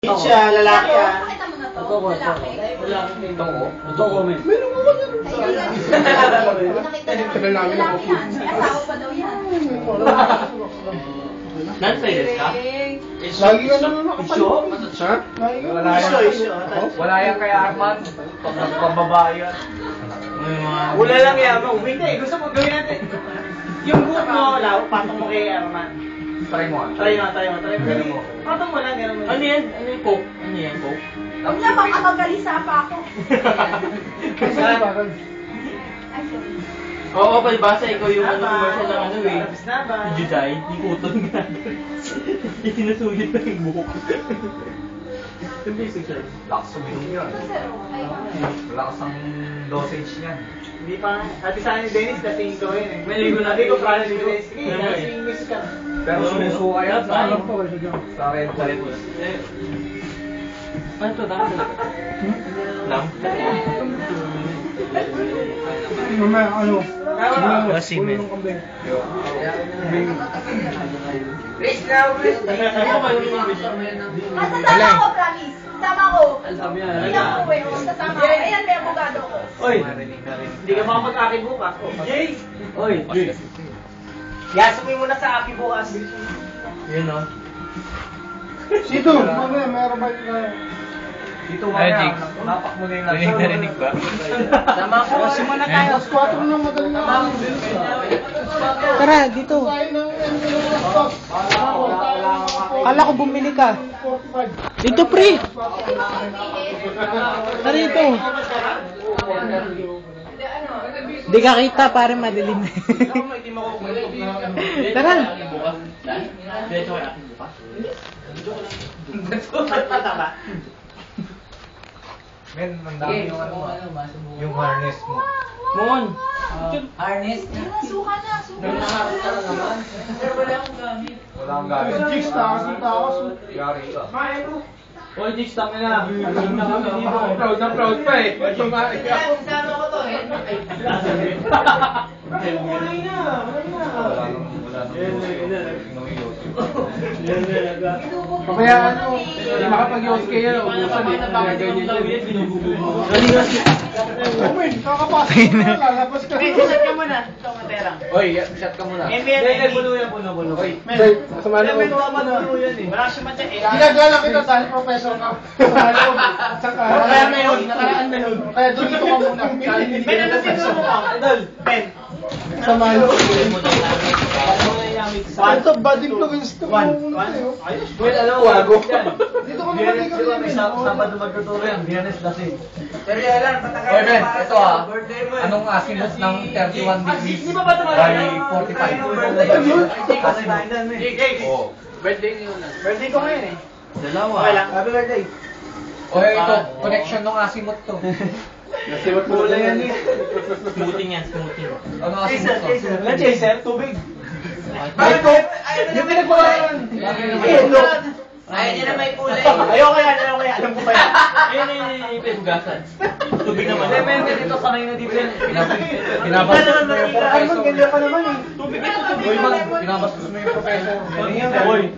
Siya, lalaki ah. Pakita mo na to, lalaki. Ito ko, men. Meron mo yan. Nakita namin lalaki yan. May asawa pa daw yan. Non-sided ka? Lagi ka naman Isyo? Ha? Wala yan kay Arman. Pagbabae yan. Wala lang yan. Wait na eh. Gusto mo gawin natin. Yung boot mo, patong mo kay Arman. Try mo. Try mo. Patong mo lang. Ano yan? Ano yung coke? Ano yan, coke? Huwag na baka magalisa pa ako. Ay, sorry. Oo, palibasa ikaw yung commercial ng ano eh. Tapos na ba? Did you die? Ikuton ka. Isinasulit na yung buhok. Yung basic siya. Lakas uminom yun. Lakas ang dosage niyan. Hindi pa. Sabi sa akin ni Dennis, dating ko yun eh. Maligo na. Sabi ko, promise ni Dennis. Sige, dancing music ka. Pero sumusuka yan sa ano? Sa red light. Ano to? Dami talaga? Lam? Mamaya, ano? Simen. Race now, Chris. Sasama ako, promise. Sasama ako. Sabi niya, Hindi ako uwi. Sasama ako. Ayan, may abogado ko. Oy, hindi ka makapag-aki bukas. Jay! Oy, Jay. Yasumin mo na sa aki bukas. Yun o. Sito, mamaya, meron ba yung... Dito mamaya, napak mo na yung laptop. Narinig ba? Tama ko. Simula tayo. Alas 4 na madali na. Tara, dito. Kala ko bumili ka. Dito, pre. Tara dito. Di ka kita, pare madilim. Tara. Men, ang dami yung ano yung harness mo. Mon. Harness? Suka na. Sir, wala akong gamit. Wala akong gamit. Jigs, takas ng takas. Yari ka. Oy, Jigs, tama na. Proud na proud pa eh. Tumarik ka. Sama ko to eh. Wala na. Wala nang Mamaya ano, hindi makapag-yos kayo. Ubusan eh. Ganyan yun. Kakapasok mo na. Lalabas ka. Shot ka muna. Ito, materang. Oy, shot ka muna. Puno yan, puno. Oy, Kasama na puno yan eh. Wala siya matya eh. Ginagala kita dahil professor ka. Kaya na yun, nakaraan na yun. Kaya doon dito ka muna. Ben, ano tinuro mo? Idol, Ben. Samahan ko. Ito, bading to gusto ko muna tayo. Well, alam mo, wago. Dito ka naman ikaw May yun. Sabado magtuturo yan, Biyernes kasi. Pero yan, patagal. Oy, Ben, ito ah. Anong asinot ng 31 degrees by 45? Oh. Birthday ko ngayon eh. Dalawa. Okay lang, happy birthday. Oy, ito, connection ng asimot to. Nasiwat mo lang yan eh. Smoothing yan, smoothing. Ano asimot to? Wala, Chaser, tubig. Ay, ko, yung pinagpapalaran. Ayaw niya na may kulay. Ayoko yan, alam ko pa yan. Ayun, pinugasan. Tubig naman. Hindi, men, dito sanay na dito yan. Pinabastos mo yung Ay, professor. maganda pa naman eh. Tubig ito, tubig. Pinabastos mo yung professor. Oy,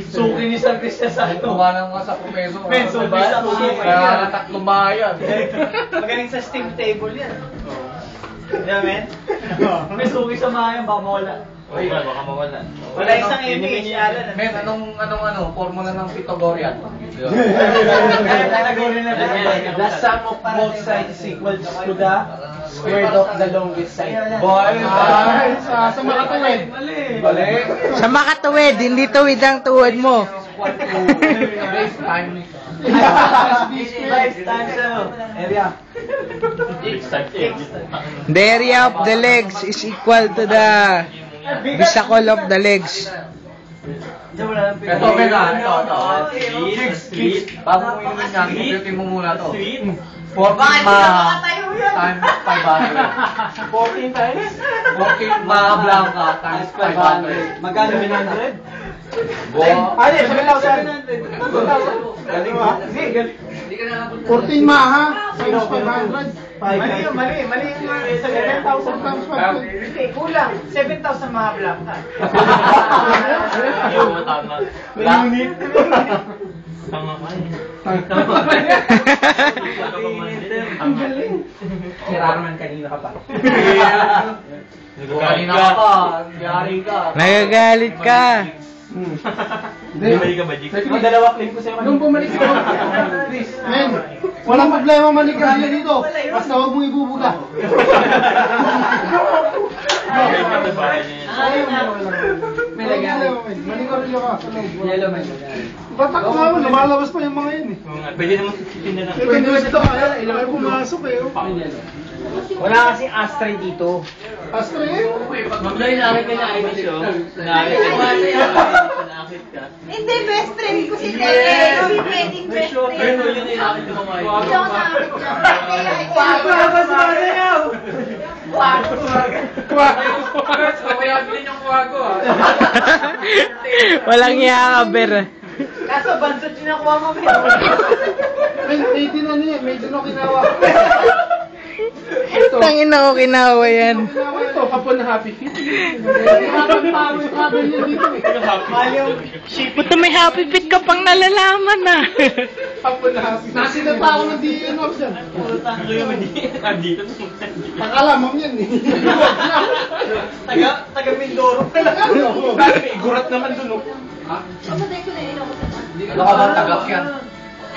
suki ni San Cristian sa ito. Tumalang ka sa professor. Men, suki sa suki. Kaya natatlong bayan. Magaling sa steam table yan. Yeah, men. May suki sa mga yan, baka mawala. Oy, baka mawala. Wala isang image, Alan. Men, anong formula ng Pythagorean? The sum of both sides is equal to the square of the longest side. Boy, Sa makatuwid. Bali. Sa makatuwid, hindi tuwid ang tuhod mo. Base time. Base times ano? Area. The area of the legs is equal to the bisacle of the legs. Ito, ito. Sweet. Bago mo inumin yan, computin mo muna to. 14 times 500. 14 times? 14 blanca times 500. Magkano 100? Bo. Ano, 7,000. 7,000. Galing mo. Hindi, galing. 14 maha. Times 500. Mali yung 7,000 times 500. Hindi, kulang. 7,000 mga blanca. Yung tama. Unit. Tama ka eh. Ang galing. Niraman kanina ka pa. Kanina ka pa. Yari ka. Nagagalit ka. Bumalik ka ba, Jik? Madalawa claim ko sa'yo. Nung bumalik ka, please. Men, walang problema manigarilyo dito. Basta huwag mong ibubuga. Manigarilyo ka. Yellow man. Batak ko nga mo, lumalabas pa yung mga yun eh. Pwede naman titinda na. Pwede mo dito kaya, ilang ay pumasok eh. Wala kasing ashtray dito. Astra eh. Mamlay na akin ka na Irish, oh. Naakit ka. Hindi, best friend ko si Tere. Hindi pwedeng best Pero friend. yun yung nakit mo mga yun. Hindi ako nakakit niya. Kaya bilhin yung kuha ko, ah. Walang iya ka, Ber. Kaso bansot sinakuha mo. May din ano yan, may din ako kinawa. Tangin na ko kinawa yan. Ito, hapon na happy feet. Hapon yun dito eh. Buta may happy fit ka pang nalalaman na. Hapon na happy. Nasinata ako ng DNO dyan. Dito. Nakalamang yan eh. Taga Mindoro. Gurat naman dun oh. Pamatay ko na yun ako. Ano ka bang tagak yan?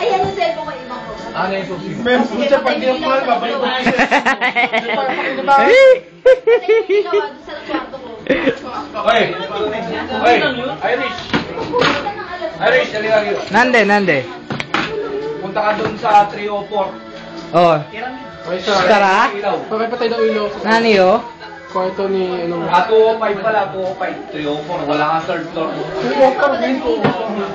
Ay, ano cellphone ko ibang ko. Ano yung susi? May puta pag di ako mahal, babalik ko siya. Patay yung ginawa doon sa kwarto ko. Oy! Oy! Irish! Pumunta ng alas. Irish, dali. Nande. Punta ka dun sa 304. Oh. Tara. Pakipatay ng ilaw. Nani yo? Kwarto ni ano. 205 pala, 205. 304, wala nga third floor.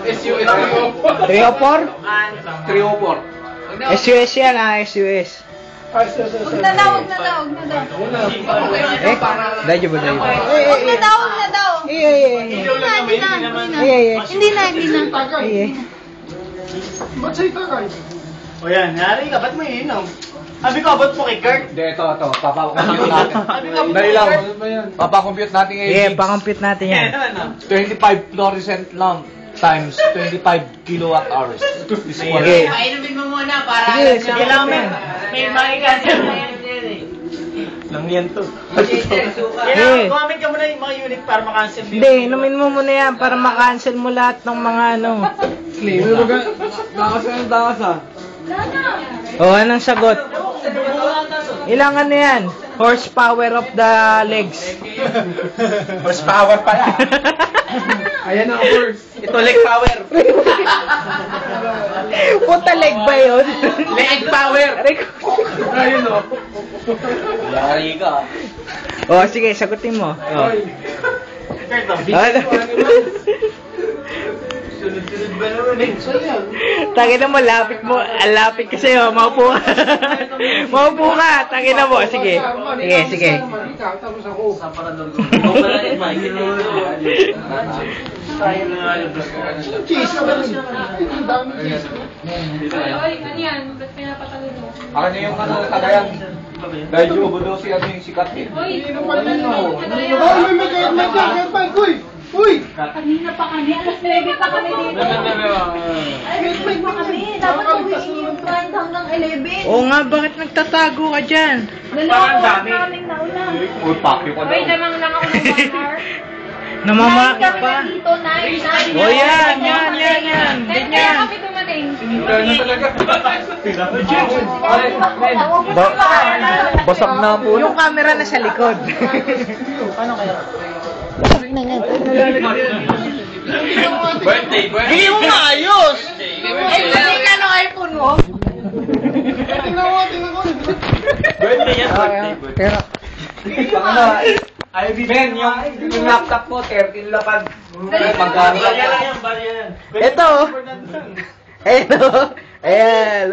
SUS 304. 304? SUS yan ah, SUS. Huwag na daw. Eh, dadyo ba dadyo? Huwag na daw. Hindi na. Ba't sa'yo tagay? O yan, nari ka, ba't mo iinom? Sabi ko, abot mo kay Kurt. Hindi, ito. Papakompute natin. Dali lang. Papakompute natin ngayon. Yeah, pakompute natin yan. 25 fluorescent lamp times 25 kilowatt hours. Okay. Painumin mo muna para Sige lang lang. may maikansan na yan Lang yan to. Eh. Gumamit ka muna yung mga unit para makancel. Hindi, inumin mo muna yan para makancel mo lahat ng mga ano. Dakas. Oh, anong sagot? Ilang ano yan? Horsepower of the legs. Horsepower pala. Ayan ang horse. Ito leg power. Puta leg ba yun? Leg power. Ayun o. Yari ka. Oh, sige, sagutin mo. Oh. Ano? Sunod-sunod ba naman Tangin na mo, lapit kasi oh, maupo ka. Maupo ka, tangin na mo, sige. Sige. Tapos ako. Cheese na ba rin? Ang dami cheese. Ano yan? Ba't pinapatalo mo? Ano yung kagayan? Dahil yung budosi ano yung sikat eh. Sino pa rin o? May jacket pa. Uy! Kanina pa kami, alas 9 pa kami dito. Alas 9 pa kami, dapat uwiin yung client hanggang 11. Oo nga, bakit nagtatago ka dyan? Dalawa oras namin nauna. Uy, pakyo ko daw. Wait, namang lang ako ng 1 hour. Namamaki Kami pa. nandito, 9. Oh, yan. Ganyan. kami dumating. Basak na po. Yung camera na sa likod. Birthday. Hindi mo maayos! Hindi ka no iPhone mo? Tingnan ko. Birthday yan, Pero, Ben, yung laptop mo, 13 lapad. Magkano? ito. Ayan.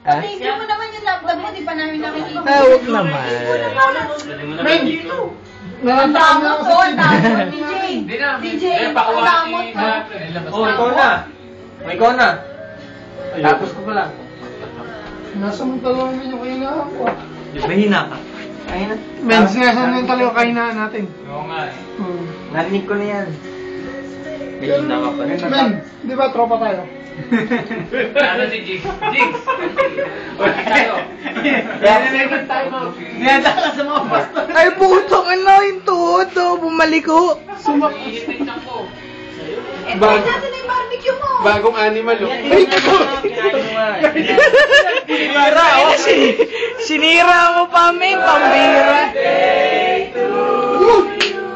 Ah? Thank you mo naman yung laptop mo, di pa namin nakikita. Huwag naman. Ang damot po, damot, DJ. Ang damot po. Oh, ikaw na. Tapos ko pala. Nasa mong talong yung kailangan ko. Mahina ka. Men, sinasa mong talaga kainaan natin. Oo nga eh. Narinig ko na yan. May hina ka pa rin. Men, di ba tropa tayo? Ano si Jigs? Jigs! Wala tayo. Nire-record tayo. Niyada ka sa mga pastor. Ay, putong ina yung tuhod, oh. Bumaliko. Iipit ako. Eh, bakit natin na yung barbecue mo? Bagong animal, oh. Sinira, oh. Sinira mo pa, men. Pambira.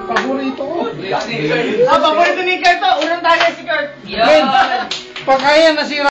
Paborito ko. Paborito ni Kurt to. Unang tayo si Kurt. Men, pagkaya nasira